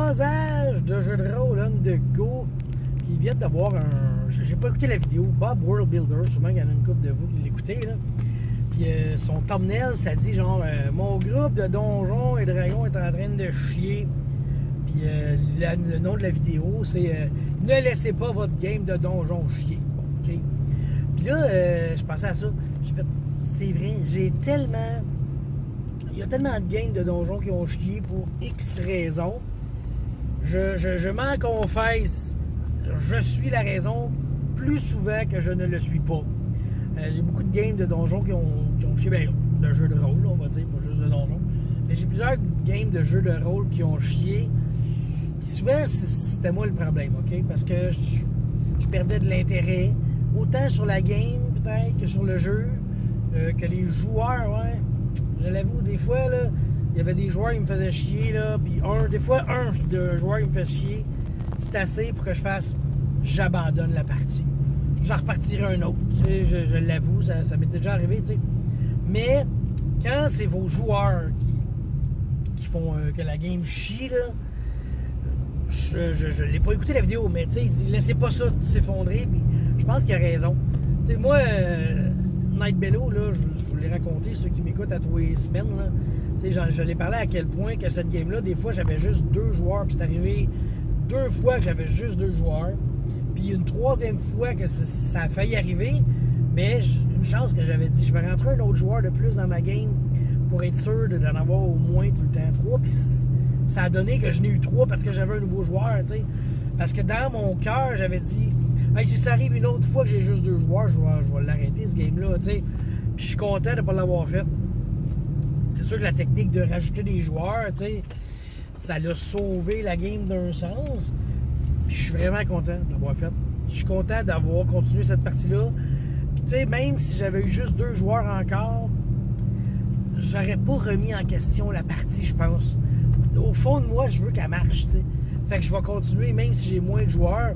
jasage de jeu de rôle on the go qui vient d'avoir un... J'ai pas écouté la vidéo, Bob World Builder, sûrement qu'il y en a une couple de vous qui l'écoutez là. Puis son thumbnail, ça dit genre mon groupe de donjons et dragons est en train de chier. Puis le nom de la vidéo, c'est ne laissez pas votre game de donjon chier. Bon, ok. Puis là, je pensais à ça. J'ai fait, c'est vrai, j'ai tellement... Il y a tellement de games de donjons qui ont chié pour X raisons. Je m'en confesse, je suis la raison plus souvent que je ne le suis pas. J'ai beaucoup de games de donjons qui ont chié, ben, de jeux de rôle, on va dire, pas juste de donjons. Mais j'ai plusieurs games de jeux de rôle qui ont chié. Puis souvent, c'était moi le problème, ok? Parce que je perdais de l'intérêt, autant sur la game, peut-être, que sur le jeu, que les joueurs, ouais. Je l'avoue, des fois, là, il y avait des joueurs qui me faisaient chier, là, puis des fois, un de joueurs qui me fait chier, c'est assez pour que je fasse, j'abandonne la partie. J'en repartirai un autre, tu sais, je l'avoue, ça m'est déjà arrivé, tu sais. Mais, quand c'est vos joueurs qui font que la game chie, là, je l'ai pas écouté la vidéo, mais tu sais, il dit, laissez pas ça s'effondrer, puis je pense qu'il a raison. Tu sais, moi, Night Bello, là, je vous l'ai raconté, ceux qui m'écoutent à tous les semaines, là, tu sais, je l'ai parlé à quel point que cette game-là, des fois, j'avais juste 2 joueurs, puis c'est arrivé 2 fois que j'avais juste 2 joueurs. Puis une 3e fois que ça a failli arriver, mais une chance que j'avais dit, je vais rentrer un autre joueur de plus dans ma game pour être sûr d'en avoir au moins tout le temps 3. Puis ça a donné que je n'ai eu 3 parce que j'avais un nouveau joueur, tu sais. Parce que dans mon cœur, j'avais dit, hey, si ça arrive une autre fois que j'ai juste 2 joueurs, je vais l'arrêter ce game-là, tu sais. Puis je suis content de ne pas l'avoir fait. C'est sûr que la technique de rajouter des joueurs, tu sais, ça l'a sauvé la game d'un sens. Puis je suis vraiment content de l'avoir fait. Je suis content d'avoir continué cette partie-là. Puis tu sais, même si j'avais eu juste 2 joueurs encore, j'aurais pas remis en question la partie, je pense. Au fond de moi, je veux qu'elle marche, tu sais. Fait que je vais continuer même si j'ai moins de joueurs.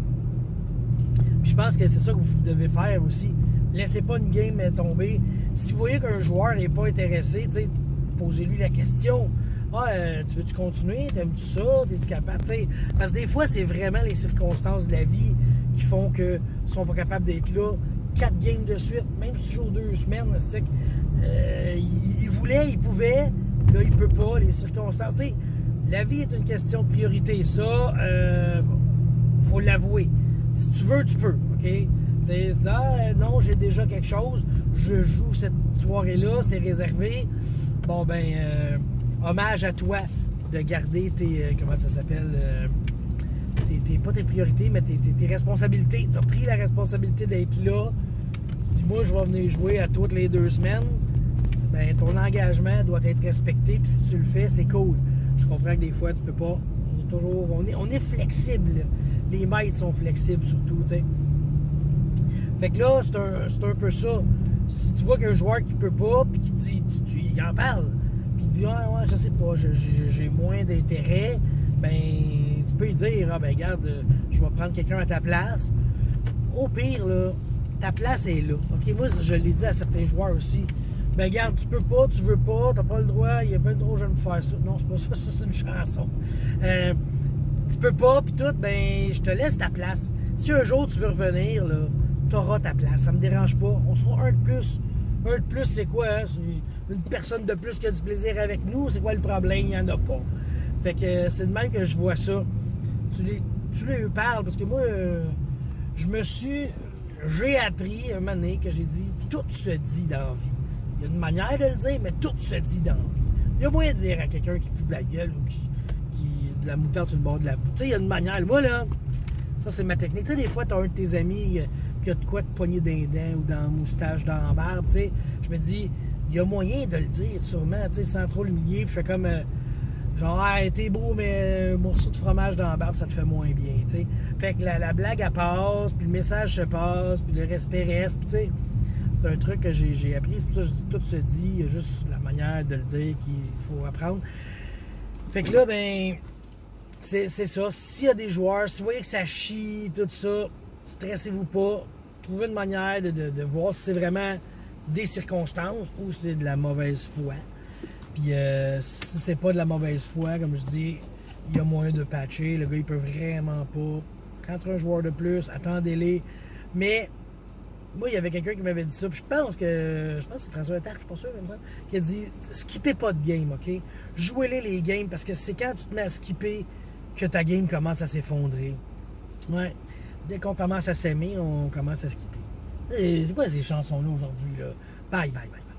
Puis je pense que c'est ça que vous devez faire aussi. Laissez pas une game tomber. Si vous voyez qu'un joueur n'est pas intéressé, tu sais, posez-lui la question. Ah, tu veux-tu continuer? T'aimes-tu ça? T'es-tu capable? T'sais, parce que des fois, c'est vraiment les circonstances de la vie qui font qu'ils sont pas capables d'être là 4 games de suite, même si tu joues 2 semaines, c'est il voulait, il pouvait, là, il peut pas, les circonstances. T'sais, la vie est une question de priorité, ça, faut l'avouer. Si tu veux, tu peux, OK? T'sais, non, j'ai déjà quelque chose, je joue cette soirée-là, c'est réservé. Bon, ben... hommage à toi de garder tes... comment ça s'appelle? Pas tes priorités, mais tes responsabilités. Tu as pris la responsabilité d'être là. Tu dis, moi, je vais venir jouer à toutes les 2 semaines. Ben, ton engagement doit être respecté. Puis si tu le fais, c'est cool. Je comprends que des fois, tu peux pas. On est flexible. Les maîtres sont flexibles, surtout, tu sais. Fait que là, c'est un peu ça. Si tu vois qu'un joueur qui peut pas, puis qui dit, il en parle. Il dit, ouais, je sais pas, j'ai moins d'intérêt, ben, tu peux lui dire, ah, ben, regarde, je vais prendre quelqu'un à ta place. Au pire, là, ta place est là. OK, moi, je l'ai dit à certains joueurs aussi. Ben, regarde, tu peux pas, tu veux pas, t'as pas le droit, il y a pas trop, je vais me faire ça. Non, c'est pas ça, ça, c'est une chanson. Tu peux pas, pis tout, ben, je te laisse ta place. Si un jour tu veux revenir, là, t'auras ta place, ça me dérange pas. On sera un de plus. Un de plus, c'est quoi? Hein? C'est une personne de plus qui a du plaisir avec nous. C'est quoi le problème? Il n'y en a pas. Fait que c'est de même que je vois ça. Tu lui parles, parce que moi, j'ai appris un moment donné que j'ai dit, tout se dit dans la vie. Il y a une manière de le dire, mais tout se dit dans la vie. Il y a moyen de dire à quelqu'un qui pue de la gueule ou qui de la moutarde sur le bord de la bouche. Tu sais, il y a une manière. Moi, là, ça, c'est ma technique. Tu sais, des fois, tu as un de tes amis qui a de quoi te pogner d'un dent ou dans la moustache, dans la barbe, tu sais. Je me dis, il y a moyen de le dire, sûrement, tu sais, sans trop l'humilier. Puis je fais comme, genre, hey, t'es beau, mais un morceau de fromage dans la barbe, ça te fait moins bien, tu sais. Fait que la blague, elle passe, puis le message se passe, puis le respect reste, puis tu sais. C'est un truc que j'ai appris, c'est pour ça que je dis, tout se dit, il y a juste la manière de le dire qu'il faut apprendre. Fait que là, ben, c'est ça. S'il y a des joueurs, si vous voyez que ça chie, tout ça, stressez-vous pas. Trouvez une manière de voir si c'est vraiment des circonstances ou si c'est de la mauvaise foi. Puis si c'est pas de la mauvaise foi, comme je dis, il y a moyen de patcher. Le gars, il peut vraiment pas. Rentre un joueur de plus, attendez-les. Mais moi, il y avait quelqu'un qui m'avait dit ça. Puis je pense que c'est François Letarte, je suis pas sûr, même ça, qui a dit skippez pas de game, OK? Jouez-les les games parce que c'est quand tu te mets à skipper que ta game commence à s'effondrer. Ouais. Dès qu'on commence à s'aimer, on commence à se quitter. Et c'est quoi ces chansons-là aujourd'hui, là? Bye, bye, bye.